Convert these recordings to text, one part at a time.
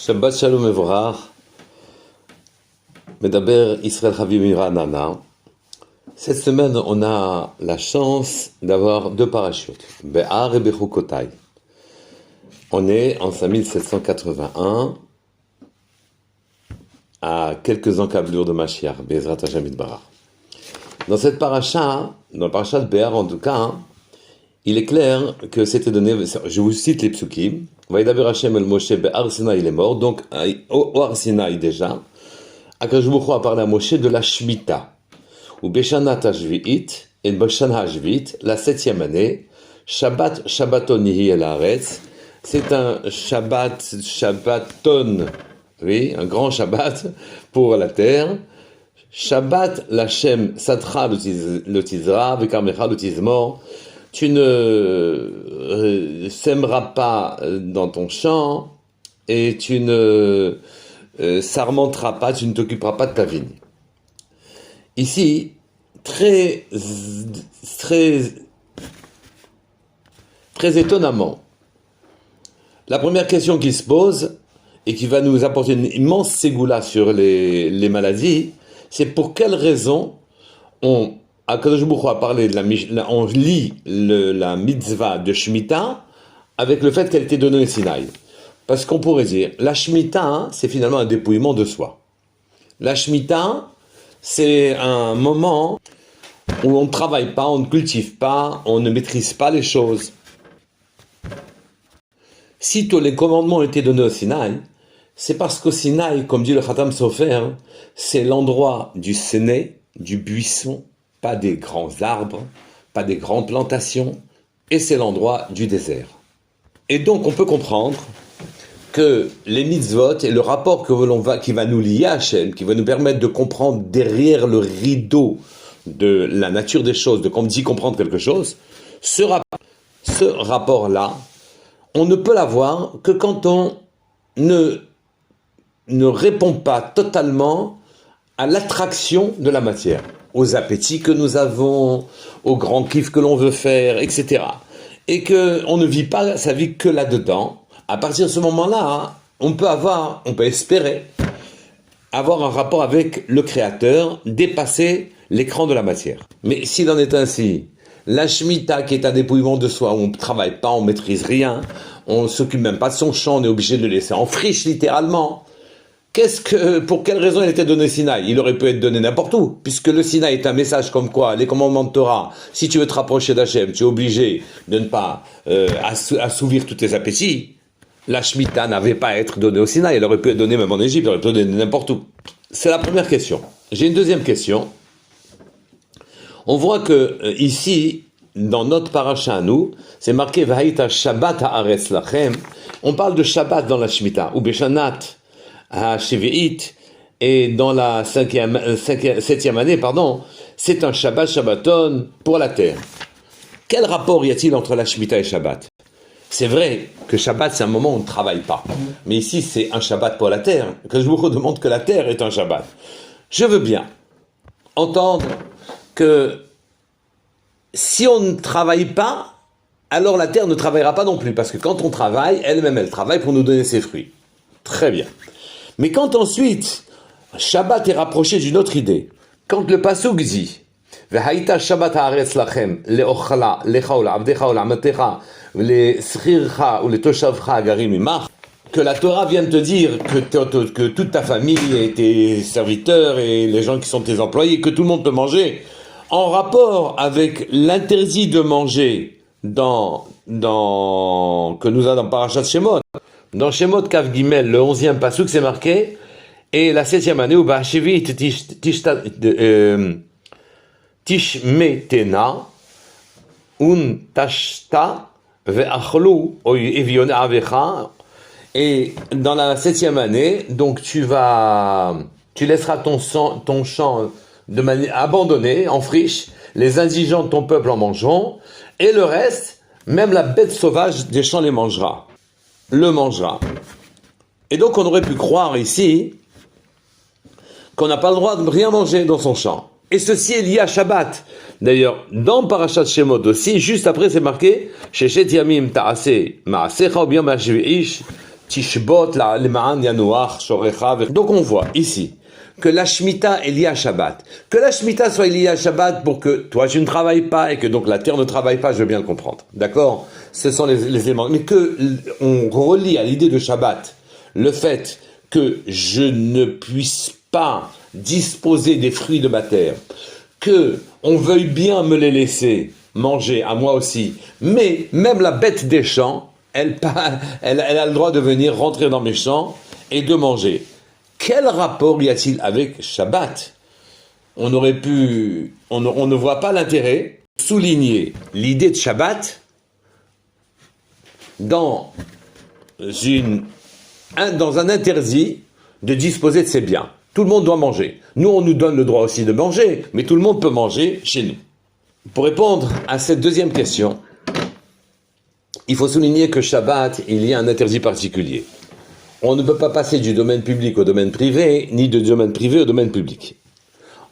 Shabbat Shalom Mevorach, Medaber Israël Chaviv Miranana. Cette semaine, on a la chance d'avoir deux parachutes, Be'ar et Bechukotai. On est en 5781, à quelques encablures de Mashiach, Be'ezrat Hashem Yitbarach. Dans cette paracha, dans le parachat de Be'ar en tout cas, il est clair que c'était donné, je vous cite les psukim, Vaïdaber Hashem el Moshe Be'ar Sinaï, il est mort, donc au Har Sinaï déjà, Akadosh Baruch Hu a parlé à Moshe de la Shemitah, ou Beshanat HaShvi'it, et Beshana HaShvi'it, la 7e année, Shabbat Shabbaton Yihi El Haaretz, c'est un Shabbaton, oui, un grand Shabbat pour la terre. Shabbat Lachem Satra le Tizra, Vekamecha le Tizmor. Tu ne sèmeras pas dans ton champ et tu ne sarmenteras pas, tu ne t'occuperas pas de ta vigne. Ici, très étonnamment, la première question qui se pose et qui va nous apporter une immense ségoula sur les maladies, c'est pour quelle raison Akadosh Baruch Hu a parlé on lit la mitzvah de Shemitah avec le fait qu'elle était donnée au Sinaï. Parce qu'on pourrait dire, la Shemitah, c'est finalement un dépouillement de soi. La Shemitah, c'est un moment où on ne travaille pas, on ne cultive pas, on ne maîtrise pas les choses. Si tous les commandements ont été donnés au Sinaï, c'est parce qu'au Sinaï, comme dit le Khatam Sofer, c'est l'endroit du séné, du buisson, pas des grands arbres, pas des grandes plantations, et c'est l'endroit du désert. Et donc on peut comprendre que les mitzvot et le rapport qui va nous lier à Hachem, qui va nous permettre de comprendre derrière le rideau de la nature des choses, de comme dit comprendre quelque chose, ce rapport-là, on ne peut l'avoir que quand on ne répond pas totalement à l'attraction de la matière, aux appétits que nous avons, aux grands kiffs que l'on veut faire, etc. Et qu'on ne vit pas sa vie que là-dedans. À partir de ce moment-là, on peut espérer avoir un rapport avec le Créateur, dépasser l'écran de la matière. Mais s'il en est ainsi, la Shemitah qui est un dépouillement de soi, où on ne travaille pas, on ne maîtrise rien, on ne s'occupe même pas de son champ, on est obligé de le laisser en friche littéralement. Pour quelle raison il était donné Sinaï? Il aurait pu être donné n'importe où, puisque le Sinaï est un message comme quoi, les commandements de Torah, si tu veux te rapprocher d'Hachem, tu es obligé de ne pas assouvir tous tes appétits. La Shemitah n'avait pas à être donnée au Sinaï, elle aurait pu être donnée même en Égypte, elle aurait pu être donnée n'importe où. C'est la première question. J'ai une deuxième question. On voit que ici, dans notre paracha à nous, c'est marqué Vahita Shabbat haaretz lachem. On parle de Shabbat dans la Shemitah, ou Beshanat HaShvi'it, et dans la 7e année, c'est un Shabbat Shabbaton pour la terre. Quel rapport y a-t-il entre la Shemitah et Shabbat? C'est vrai que Shabbat, c'est un moment où on ne travaille pas. Mais ici, c'est un Shabbat pour la terre, que je vous redemande que la terre est un Shabbat. Je veux bien entendre que si on ne travaille pas, alors la terre ne travaillera pas non plus, parce que quand on travaille, elle-même, elle travaille pour nous donner ses fruits. Très bien. Mais quand ensuite, Shabbat est rapproché d'une autre idée, quand le pasuk dit Vehaïta Shabbat haaretz lachem leochla lecha u'le'avdecha u'le'amatecha u'le'schircha u'le'toshavcha agarim imach, que la Torah vient de te dire que toute ta famille et tes serviteurs et les gens qui sont tes employés, que tout le monde peut manger, en rapport avec l'interdit de manger que nous avons dans Parashat Shemot. Dans Shemot Kav Gimel, le 11e pasuk, c'est marqué, et la 7e année, où Ba'ashivit Tishmetena, Un Tashta, Ve'achlu, Evione Avecha, et dans la 7e année, donc tu laisseras ton champ de manière abandonnée, en friche, les indigents de ton peuple en mangeront, et le reste, même la bête sauvage des champs le mangera. Et donc on aurait pu croire ici qu'on n'a pas le droit de rien manger dans son champ. Et ceci est lié à Shabbat. D'ailleurs, dans Parashat Shemot aussi, juste après c'est marqué Sheshet Yamim Ta'aseh Ma'asecha ou bien Ma'ashvi'ish Tishbot, le Ma'an Yanuach, Shorecha. Donc on voit ici que la Shemitah est liée à Shabbat. Que la Shemitah soit liée à Shabbat pour que toi tu ne travailles pas et que donc la terre ne travaille pas, je veux bien le comprendre. D'accord? Ce sont les éléments. Mais que on relie à l'idée de Shabbat le fait que je ne puisse pas disposer des fruits de ma terre, que on veuille bien me les laisser manger à moi aussi, mais même la bête des champs, elle a le droit de venir rentrer dans mes champs et de manger. Quel rapport y a-t-il avec Shabbat? On ne voit pas l'intérêt de souligner l'idée de Shabbat dans un interdit de disposer de ses biens. Tout le monde doit manger. Nous, on nous donne le droit aussi de manger, mais tout le monde peut manger chez nous. Pour répondre à cette deuxième question, il faut souligner que Shabbat, il y a un interdit particulier. On ne peut pas passer du domaine public au domaine privé, ni du domaine privé au domaine public.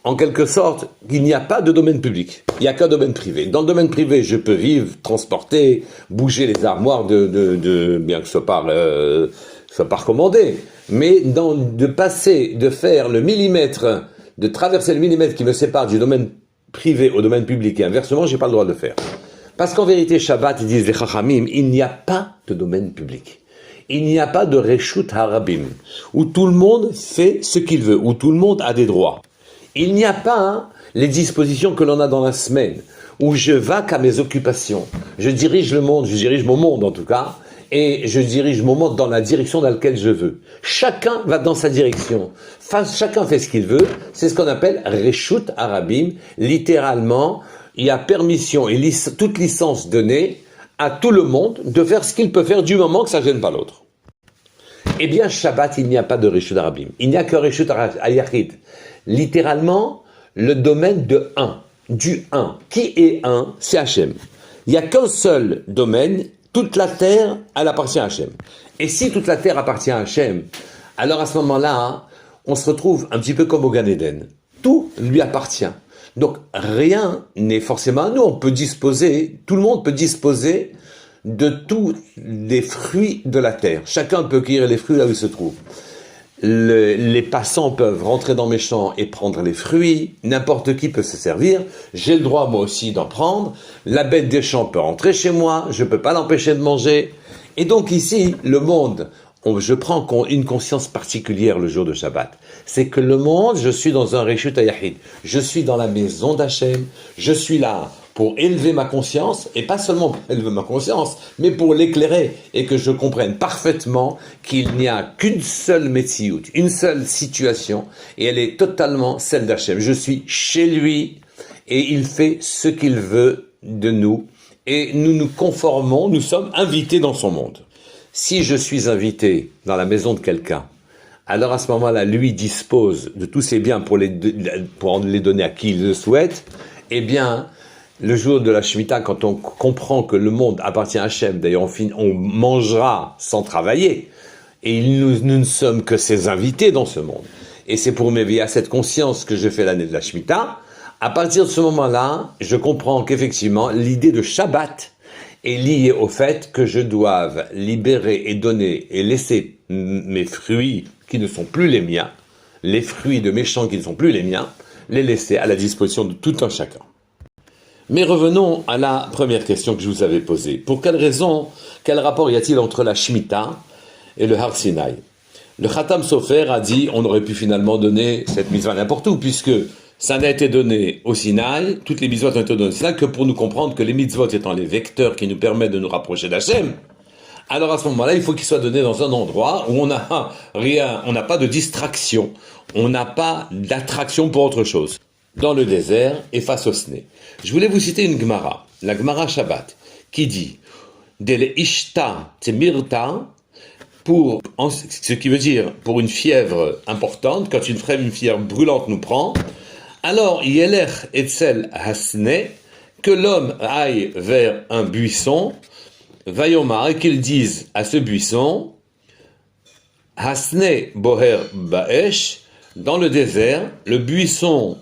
En quelque sorte, il n'y a pas de domaine public, il n'y a qu'un domaine privé. Dans le domaine privé, je peux vivre, transporter, bouger les armoires bien que ce soit pas recommandé, mais de faire le millimètre, de traverser le millimètre qui me sépare du domaine privé au domaine public et inversement, j'ai pas le droit de le faire. Parce qu'en vérité, Shabbat, ils disent les Chachamim, il n'y a pas de domaine public. Il n'y a pas de Reshut Harabim, où tout le monde fait ce qu'il veut, où tout le monde a des droits. Il n'y a pas les dispositions que l'on a dans la semaine, où je vais qu'à mes occupations. Je dirige le monde, je dirige mon monde en tout cas, et je dirige mon monde dans la direction dans laquelle je veux. Chacun va dans sa direction. Chacun fait ce qu'il veut. C'est ce qu'on appelle Reshut Harabim. Littéralement, il y a permission et toute licence donnée à tout le monde de faire ce qu'il peut faire du moment que ça ne gêne pas l'autre. Eh bien, Shabbat, il n'y a pas de Reshut Harabim. Il n'y a que Reshut Hayachid. Littéralement, le domaine de un, du un. Qui est un? C'est Hachem. Il n'y a qu'un seul domaine. Toute la terre, elle appartient à Hachem. Et si toute la terre appartient à Hachem, alors à ce moment-là, on se retrouve un petit peu comme au Gan Eden. Tout lui appartient. Donc rien n'est forcément à nous. Tout le monde peut disposer de tous les fruits de la terre. Chacun peut cueillir les fruits là où il se trouve. Les passants peuvent rentrer dans mes champs et prendre les fruits, n'importe qui peut se servir, j'ai le droit moi aussi d'en prendre, la bête des champs peut rentrer chez moi, je ne peux pas l'empêcher de manger. Et donc ici, le monde, je prends une conscience particulière le jour de Shabbat. C'est que le monde, je suis dans un Reshut Hayachid, je suis dans la maison d'Hachem, je suis là pour élever ma conscience, et pas seulement pour élever ma conscience, mais pour l'éclairer, et que je comprenne parfaitement qu'il n'y a qu'une seule Metsiout, une seule situation, et elle est totalement celle d'Hachem. Je suis chez lui, et il fait ce qu'il veut de nous, et nous nous conformons, nous sommes invités dans son monde. Si je suis invité dans la maison de quelqu'un, alors à ce moment-là, lui dispose de tous ses biens pour les donner à qui il le souhaite, eh bien, le jour de la Shemitah, quand on comprend que le monde appartient à Hachem, d'ailleurs on mangera sans travailler, et nous ne sommes que ses invités dans ce monde. Et c'est pour m'éveiller à cette conscience que je fais l'année de la Shemitah. À partir de ce moment-là, je comprends qu'effectivement, l'idée de Shabbat est liée au fait que je doive libérer et donner et laisser mes fruits qui ne sont plus les miens, les fruits de mes champs qui ne sont plus les miens, les laisser à la disposition de tout un chacun. Mais revenons à la première question que je vous avais posée. Pour quelle raison, quel rapport y a-t-il entre la Shemitah et le Har Sinaï? Le Khatam Sofer a dit on aurait pu finalement donner cette mitzvah n'importe où, puisque ça n'a été donné au Sinaï, toutes les mitzvot ont été données au Sinaï, que pour nous comprendre que les mitzvot étant les vecteurs qui nous permettent de nous rapprocher d'Hachem, alors à ce moment-là, il faut qu'ils soient donnés dans un endroit où on n'a pas de distraction, on n'a pas d'attraction pour autre chose. Dans le désert et face au Sné. Je voulais vous citer une Gemara, la Gemara Shabbat, qui dit Dele ishta temirta, ce qui veut dire pour une fièvre importante, quand une fièvre brûlante nous prend, alors yelech etzel hasne, que l'homme aille vers un buisson, vayomar, et qu'il dise à ce buisson, hasne boher baesh, dans le désert, le buisson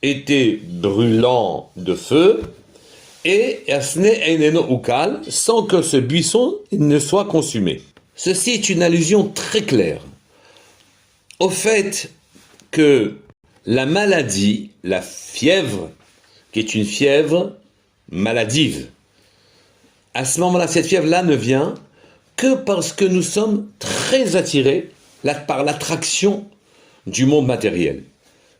était brûlant de feu, et asne eineno ukal, sans que ce buisson ne soit consumé. Ceci est une allusion très claire au fait que la maladie, la fièvre, qui est une fièvre maladive, à ce moment-là, cette fièvre-là ne vient que parce que nous sommes très attirés par l'attraction du monde matériel,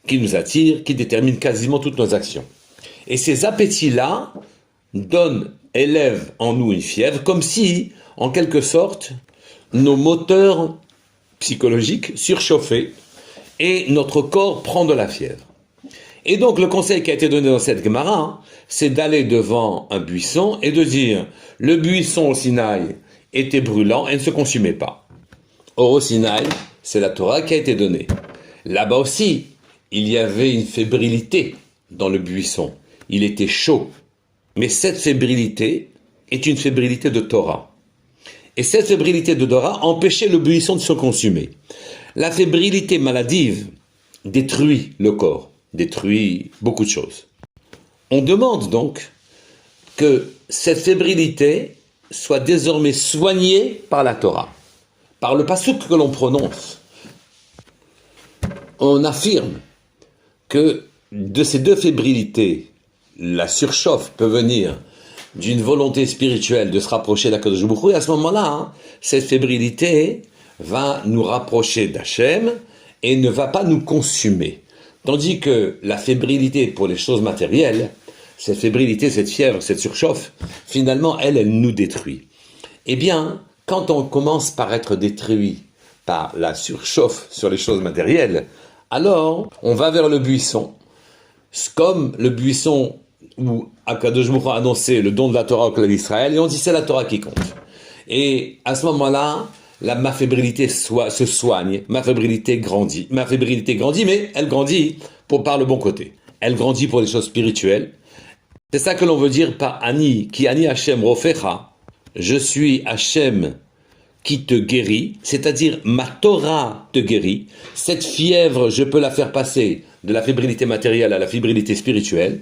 qui nous attire, qui détermine quasiment toutes nos actions. Et ces appétits-là élèvent en nous une fièvre, comme si, en quelque sorte, nos moteurs psychologiques surchauffaient et notre corps prend de la fièvre. Et donc le conseil qui a été donné dans cette Gemara, c'est d'aller devant un buisson et de dire « Le buisson au Sinaï était brûlant et ne se consumait pas. » Or au Sinaï, c'est la Torah qui a été donnée. Là-bas aussi, il y avait une fébrilité dans le buisson. Il était chaud. Mais cette fébrilité est une fébrilité de Torah. Et cette fébrilité de Torah empêchait le buisson de se consumer. La fébrilité maladive détruit le corps, détruit beaucoup de choses. On demande donc que cette fébrilité soit désormais soignée par la Torah, par le pasuk que l'on prononce. On affirme que de ces deux fébrilités, la surchauffe peut venir d'une volonté spirituelle de se rapprocher d'Akadosh Baruch Hu, et à ce moment-là, cette fébrilité va nous rapprocher d'Hachem et ne va pas nous consumer. Tandis que la fébrilité pour les choses matérielles, cette fébrilité, cette fièvre, cette surchauffe, finalement, elle nous détruit. Eh bien, quand on commence par être détruit par la surchauffe sur les choses matérielles, alors on va vers le buisson, comme le buisson où Akadosh Baruch Hu a annoncé le don de la Torah au clan d'Israël, et on dit c'est la Torah qui compte. Et à ce moment-là, ma fébrilité se soigne, ma fébrilité grandit. Ma fébrilité grandit, mais elle grandit par le bon côté. Elle grandit pour les choses spirituelles. C'est ça que l'on veut dire par Ani, qui Ani Hashem Rofecha, je suis Hashem qui te guérit, c'est-à-dire ma Torah te guérit. Cette fièvre, je peux la faire passer de la fébrilité matérielle à la fébrilité spirituelle.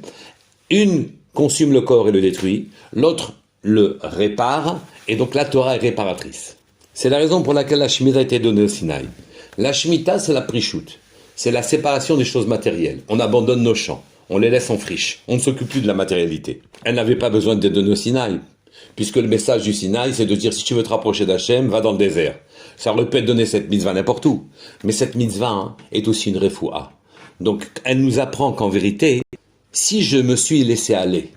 Une consume le corps et le détruit, l'autre le répare, et donc la Torah est réparatrice. C'est la raison pour laquelle la Shemitah a été donnée au Sinaï. La Shemitah, c'est la prichout, c'est la séparation des choses matérielles. On abandonne nos champs, on les laisse en friche, on ne s'occupe plus de la matérialité. Elle n'avait pas besoin d'être donnée au Sinaï, puisque le message du Sinaï, c'est de dire si tu veux te rapprocher d'Hachem, va dans le désert. Ça aurait pu être donné cette mitzvah n'importe où, mais cette mitzvah est aussi une refoua. Donc elle nous apprend qu'en vérité, si je me suis laissé aller,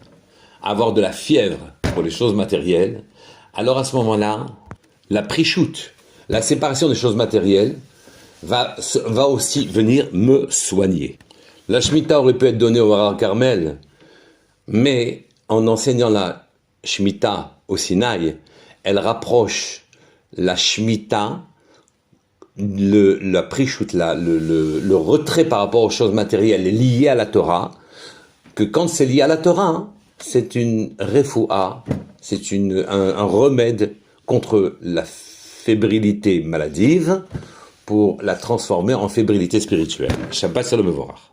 avoir de la fièvre pour les choses matérielles, alors à ce moment-là, la prichout, la séparation des choses matérielles, va aussi venir me soigner. La Shemitah aurait pu être donnée au Har Carmel, mais en enseignant la Shemitah au Sinaï, elle rapproche la Shemitah, la prichout, le retrait par rapport aux choses matérielles lié à la Torah, que quand c'est lié à la Torah, c'est une refoua, c'est un remède contre la fébrilité maladive pour la transformer en fébrilité spirituelle. Shabbat Shalom Mevorach.